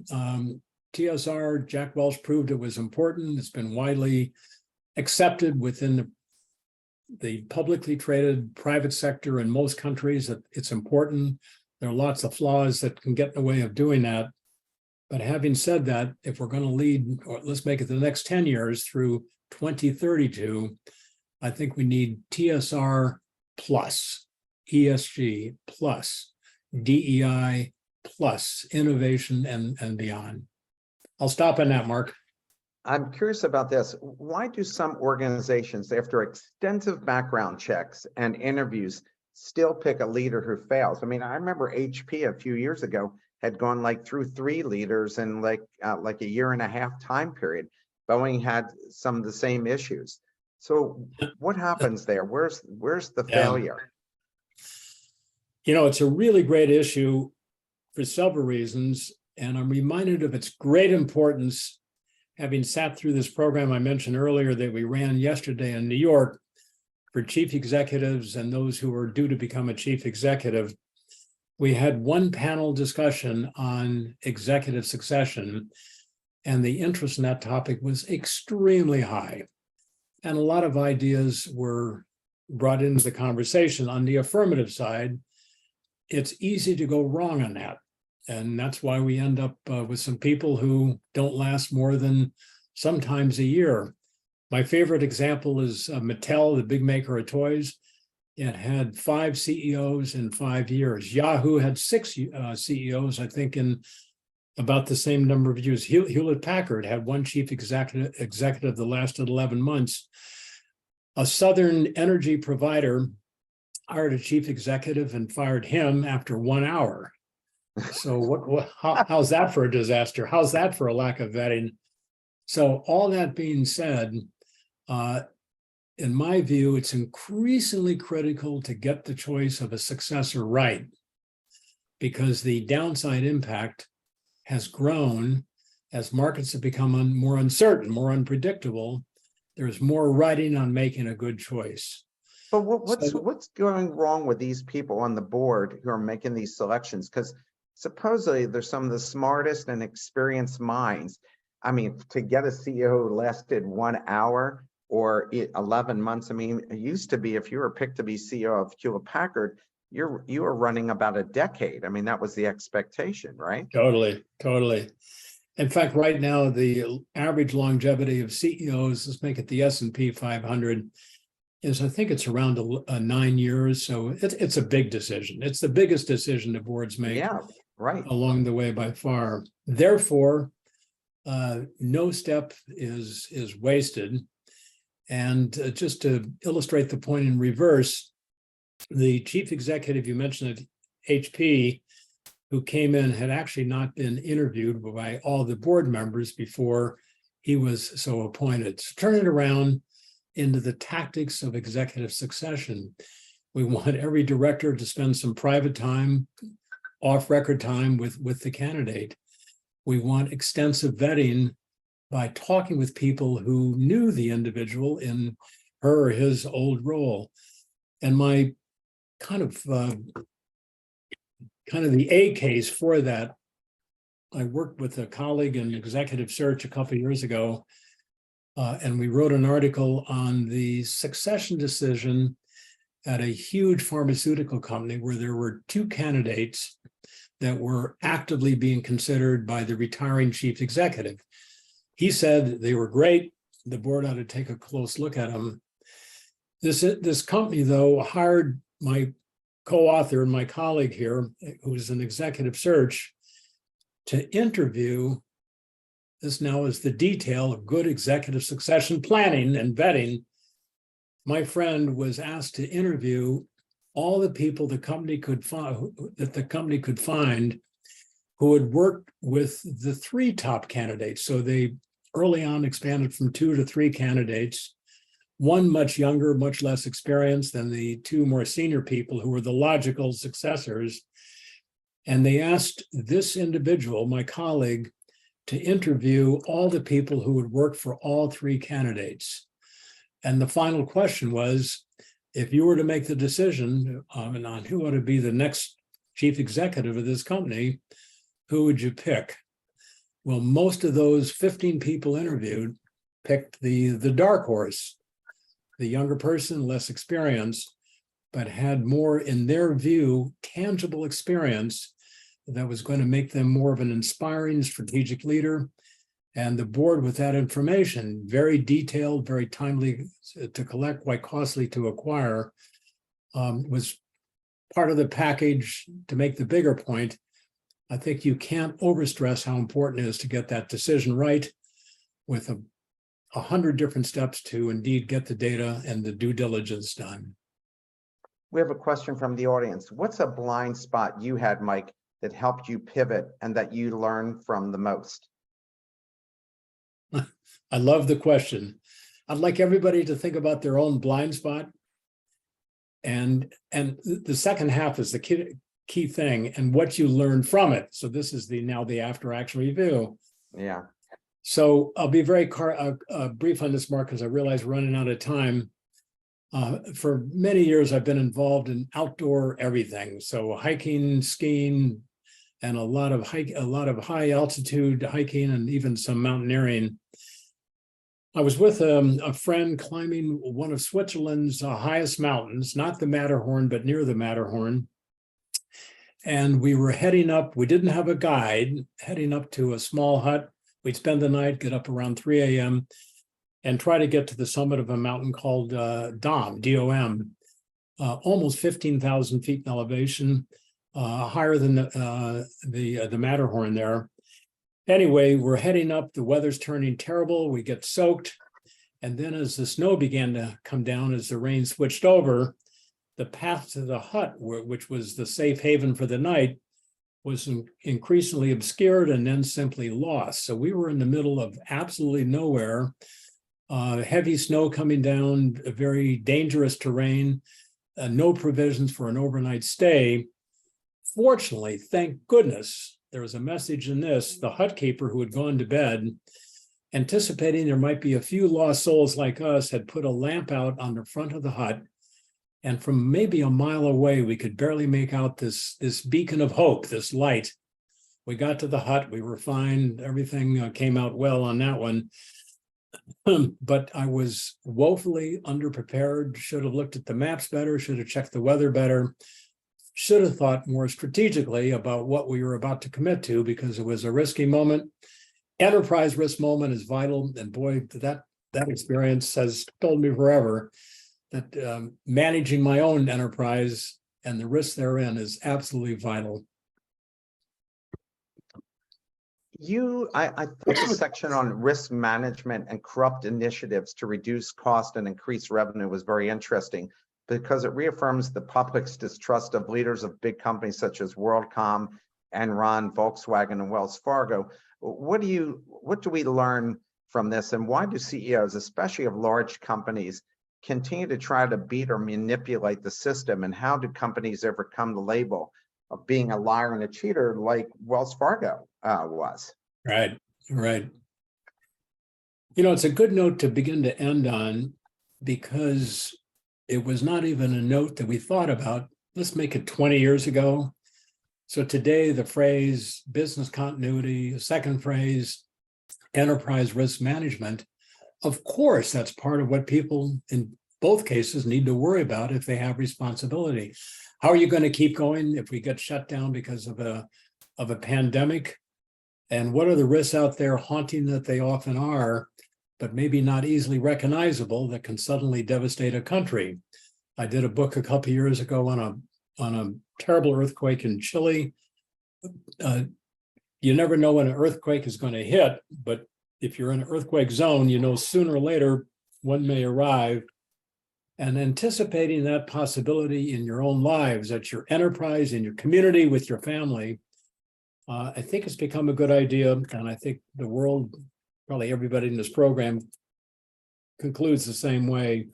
TSR, Jack Welch proved it was important. It's been widely accepted within the publicly traded private sector in most countries that it's important. There are lots of flaws that can get in the way of doing that. But having said that, if we're going to lead, or let's make it the next 10 years through 2032, I think we need TSR plus, ESG plus, DEI plus, innovation and beyond. I'll stop on that, Mark. I'm curious about this. Why do some organizations, after extensive background checks and interviews, still pick a leader who fails? I mean, I remember HP a few years ago had gone through 3 leaders in like a year and a half time period. Boeing had some of the same issues. So what happens there? Where's the failure? You know, it's a really great issue for several reasons, and I'm reminded of its great importance having sat through this program I mentioned earlier that we ran yesterday in New York for chief executives and those who are due to become a chief executive. We had one panel discussion on executive succession, and the interest in that topic was extremely high. And a lot of ideas were brought into the conversation. On the affirmative side, it's easy to go wrong on that. And that's why we end up with some people who don't last more than sometimes a year. My favorite example is Mattel, the big maker of toys. It had 5 CEOs in 5 years. Yahoo had 6 CEOs, I think, in about the same number of years. Hewlett Packard had 1 chief executive that lasted 11 months. A Southern energy provider hired a chief executive and fired him after 1 hour. So how's that for a disaster? How's that for a lack of vetting? So all that being said, in my view, it's increasingly critical to get the choice of a successor right, because the downside impact has grown as markets have become more uncertain, more unpredictable. There's more riding on making a good choice. But what's going wrong with these people on the board who are making these selections? Because supposedly they're some of the smartest and experienced minds. I mean, to get a CEO who lasted 1 hour or 11 months, I mean, it used to be if you were picked to be CEO of Hewlett Packard, you were running about a decade. I mean, that was the expectation, right? Totally. In fact, right now, the average longevity of CEOs, let's make it the S&P 500, is I think it's around 9 years. So it's a big decision. It's the biggest decision the boards make along the way by far. Therefore, no step is wasted. And just to illustrate the point in reverse, the chief executive you mentioned at HP, who came in, had actually not been interviewed by all the board members before he was so appointed. So turn it around into the tactics of executive succession. We want every director to spend some private time, off-record time with the candidate. We want extensive vetting by talking with people who knew the individual in her or his old role. And my kind of the A case for that, I worked with a colleague in executive search a couple of years ago, and we wrote an article on the succession decision at a huge pharmaceutical company where there were two candidates that were actively being considered by the retiring chief executive. He said they were great. The board ought to take a close look at them. This company, though, hired my co-author and my colleague here, who's an executive search, to interview. This now is the detail of good executive succession planning and vetting. My friend was asked to interview all the people the company could find who had worked with the three top candidates. So they early on expanded from 2 to 3 candidates, one much younger, much less experienced than the 2 more senior people who were the logical successors. And they asked this individual, my colleague, to interview all the people who would work for all 3 candidates. And the final question was, if you were to make the decision on who ought to be the next chief executive of this company, who would you pick? Well, most of those 15 people interviewed picked the dark horse, the younger person, less experienced, but had more, in their view, tangible experience that was going to make them more of an inspiring strategic leader. And the board, with that information, very detailed, very timely to collect, quite costly to acquire, was part of the package. To make the bigger point, I think you can't overstress how important it is to get that decision right, with 100 different steps to indeed get the data and the due diligence done. We have a question from the audience. What's a blind spot you had, Mike, that helped you pivot and that you learned from the most? I love the question. I'd like everybody to think about their own blind spot. And the second half is the key thing, and what you learn from it. So this is now the after action review. Yeah. So I'll be very brief on this, Mark, because I realize we're running out of time. For many years, I've been involved in outdoor everything. So hiking, skiing, and a lot of high altitude hiking, and even some mountaineering. I was with a friend climbing one of Switzerland's highest mountains, not the Matterhorn, but near the Matterhorn. And we were heading up, we didn't have a guide, heading up to a small hut. We'd spend the night, get up around 3 a.m. and try to get to the summit of a mountain called DOM, D-O-M, almost 15,000 feet in elevation, higher than the Matterhorn there. Anyway, we're heading up, the weather's turning terrible, we get soaked. And then as the snow began to come down, as the rain switched over, the path to the hut, which was the safe haven for the night, was increasingly obscured and then simply lost. So we were in the middle of absolutely nowhere, heavy snow coming down, very dangerous terrain, no provisions for an overnight stay. Fortunately, thank goodness, there was a message in this. The hut keeper, who had gone to bed, anticipating there might be a few lost souls like us, had put a lamp out on the front of the hut. And from maybe a mile away, we could barely make out this beacon of hope, this light. We got to the hut, we were fine. Everything came out well on that one. But I was woefully underprepared, should have looked at the maps better, should have checked the weather better, should have thought more strategically about what we were about to commit to, because it was a risky moment. Enterprise risk moment is vital. And boy, that experience has told me forever that managing my own enterprise and the risk therein is absolutely vital. I think the section on risk management and corrupt initiatives to reduce cost and increase revenue was very interesting, because it reaffirms the public's distrust of leaders of big companies such as WorldCom, Enron, Volkswagen, and Wells Fargo. What do we learn from this, and why do CEOs, especially of large companies, continue to try to beat or manipulate the system? And how do companies overcome the label of being a liar and a cheater like Wells Fargo was? Right. It's a good note to begin to end on because it was not even a note that we thought about. Let's make it 20 years ago. So today, the phrase business continuity, the second phrase, enterprise risk management, of course, that's part of what people in both cases need to worry about if they have responsibility. How are you going to keep going if we get shut down because of a pandemic? And what are the risks out there haunting that they often are, but maybe not easily recognizable that can suddenly devastate a country? I did a book a couple of years ago on a terrible earthquake in Chile. You never know when an earthquake is going to hit, but if you're in an earthquake zone, sooner or later one may arrive. And anticipating that possibility in your own lives, at your enterprise, in your community, with your family, I think it's become a good idea. And I think the world, probably everybody in this program, concludes the same way,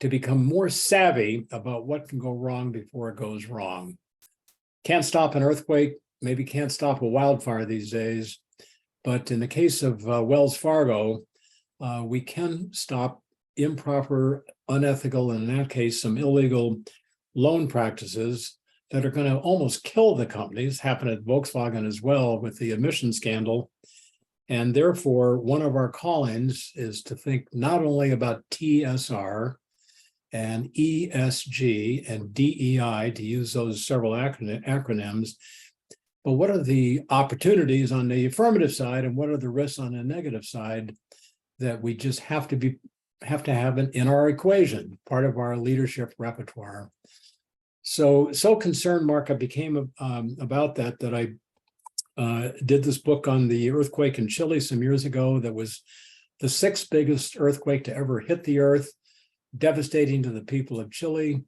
to become more savvy about what can go wrong before it goes wrong. Can't stop an earthquake, maybe can't stop a wildfire these days, but in the case of Wells Fargo, we can stop improper, unethical, and in that case, some illegal loan practices that are going to almost kill the companies. Happened at Volkswagen as well with the emission scandal. And therefore, one of our callings is to think not only about TSR and ESG and DEI, to use those several acronyms, but what are the opportunities on the affirmative side and what are the risks on the negative side that we just have to have in our equation, part of our leadership repertoire. So concerned, Mark, I became about that I did this book on the earthquake in Chile some years ago that was the sixth biggest earthquake to ever hit the earth, devastating to the people of Chile.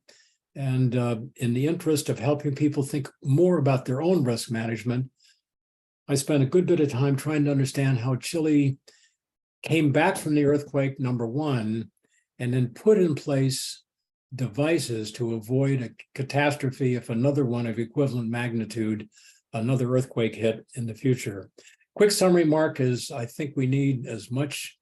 And in the interest of helping people think more about their own risk management, I spent a good bit of time trying to understand how Chile came back from the earthquake, number one, and then put in place devices to avoid a catastrophe if another one of equivalent magnitude, another earthquake hit in the future. Quick summary, Mark, is I think we need as much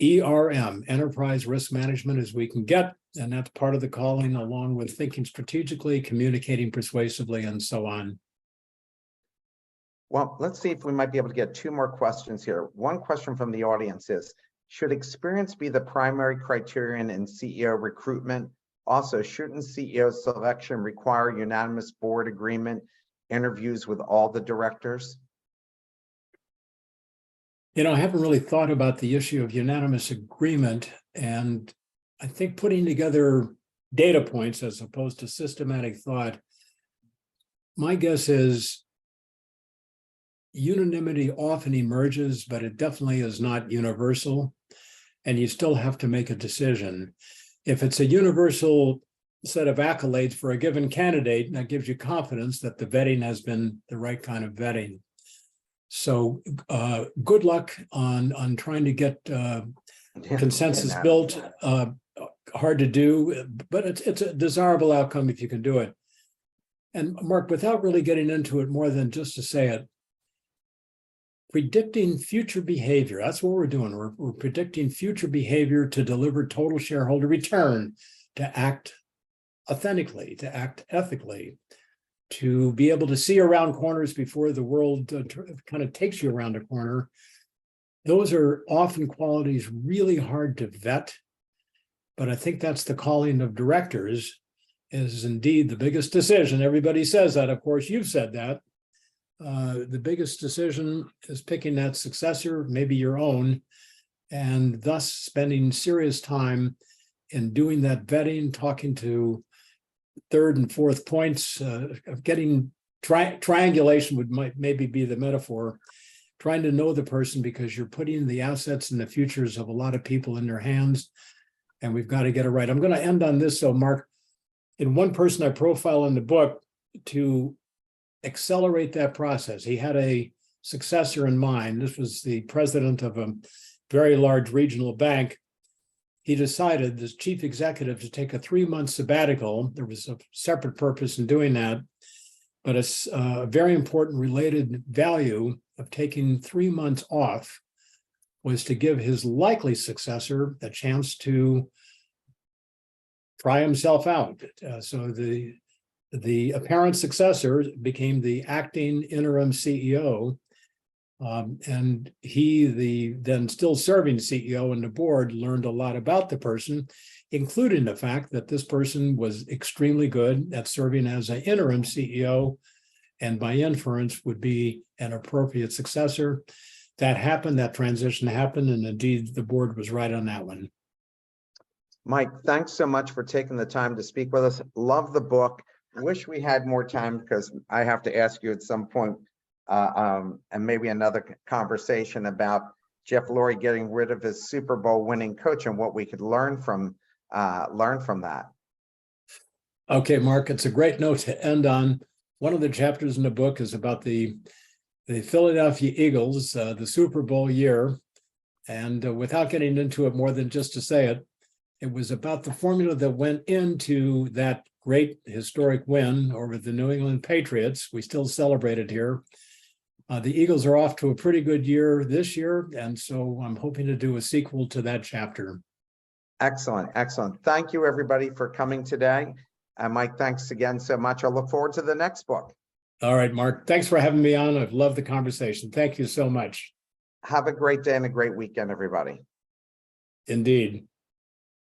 ERM, enterprise risk management, as we can get, and that's part of the calling, along with thinking strategically, communicating persuasively, and so on. Well, let's see if we might be able to get two more questions here. One question from the audience is, should experience be the primary criterion in CEO recruitment? Also, shouldn't CEO selection require unanimous board agreement, interviews with all the directors? I haven't really thought about the issue of unanimous agreement, and I think putting together data points as opposed to systematic thought, my guess is unanimity often emerges, but it definitely is not universal, and you still have to make a decision. If it's a universal set of accolades for a given candidate, that gives you confidence that the vetting has been the right kind of vetting. So good luck on trying to get consensus built. Hard to do, but it's a desirable outcome if you can do it. And Mark, without really getting into it more than just to say it, predicting future behavior, that's what we're doing. We're predicting future behavior to deliver total shareholder return, to act authentically, to act ethically, to be able to see around corners before the world kind of takes you around a corner. Those are often qualities really hard to vet, but I think that's the calling of directors, is indeed the biggest decision. Everybody says that, of course, you've said that. The biggest decision is picking that successor, maybe your own, and thus spending serious time in doing that vetting, talking to third and fourth points, of getting triangulation might maybe be the metaphor, trying to know the person, because you're putting the assets and the futures of a lot of people in their hands, and we've got to get it right. I'm going to end on this. So, Mark, in one person I profile in the book, to accelerate that process, he had a successor in mind. This was the president of a very large regional bank. He decided, this chief executive, to take a 3-month sabbatical. There was a separate purpose in doing that, but it's a very important related value of taking 3 months off was to give his likely successor a chance to try himself out. So the apparent successor became the acting interim CEO. And he, the then still serving CEO and the board, learned a lot about the person, including the fact that this person was extremely good at serving as an interim CEO, and by inference would be an appropriate successor. That happened, that transition happened, and indeed the board was right on that one. Mike, thanks so much for taking the time to speak with us. Love the book. Wish we had more time because I have to ask you at some point, and maybe another conversation about Jeff Lurie getting rid of his Super Bowl winning coach and what we could learn from that. Okay, Mark, it's a great note to end on. One of the chapters in the book is about the Philadelphia Eagles, the Super Bowl year. And without getting into it more than just to say it, it was about the formula that went into that great historic win over the New England Patriots. We still celebrate it here. The Eagles are off to a pretty good year this year, and so I'm hoping to do a sequel to that chapter. Excellent, excellent. Thank you, everybody, for coming today. Mike, thanks again so much. I look forward to the next book. All right, Mark. Thanks for having me on. I've loved the conversation. Thank you so much. Have a great day and a great weekend, everybody. Indeed.